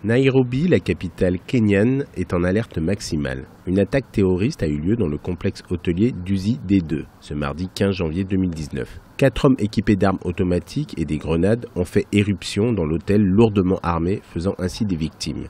Nairobi, la capitale kenyane, est en alerte maximale. Une attaque terroriste a eu lieu dans le complexe hôtelier d'Uzi D2, ce mardi 15 janvier 2019. 4 hommes équipés d'armes automatiques et des grenades ont fait éruption dans l'hôtel lourdement armé, faisant ainsi des victimes.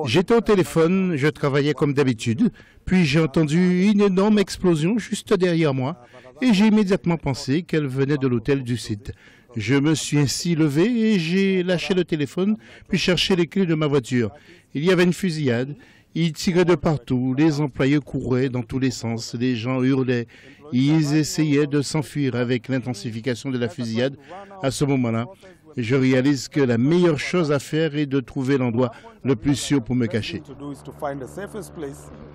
J'étais au téléphone, je travaillais comme d'habitude, puis j'ai entendu une énorme explosion juste derrière moi et j'ai immédiatement pensé qu'elle venait de l'hôtel du site. Je me suis ainsi levé et j'ai lâché le téléphone, puis cherché les clés de ma voiture. Il y avait une fusillade, ils tiraient de partout, les employés couraient dans tous les sens, les gens hurlaient, ils essayaient de s'enfuir avec l'intensification de la fusillade. À ce moment-là, je réalise que la meilleure chose à faire est de trouver l'endroit le plus sûr pour me cacher.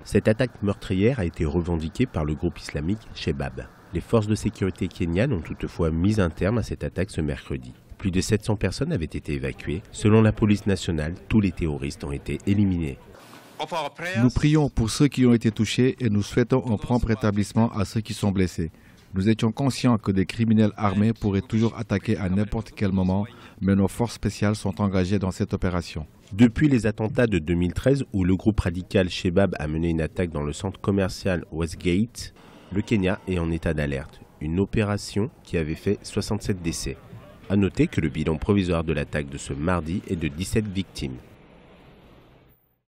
Cette attaque meurtrière a été revendiquée par le groupe islamique Shebab. Les forces de sécurité kenyanes ont toutefois mis un terme à cette attaque ce mercredi. Plus de 700 personnes avaient été évacuées. Selon la police nationale, tous les terroristes ont été éliminés. Nous prions pour ceux qui ont été touchés et nous souhaitons un prompt rétablissement à ceux qui sont blessés. Nous étions conscients que des criminels armés pourraient toujours attaquer à n'importe quel moment, mais nos forces spéciales sont engagées dans cette opération. Depuis les attentats de 2013 où le groupe radical Shebab a mené une attaque dans le centre commercial Westgate, le Kenya est en état d'alerte, une opération qui avait fait 67 décès. À noter que le bilan provisoire de l'attaque de ce mardi est de 17 victimes.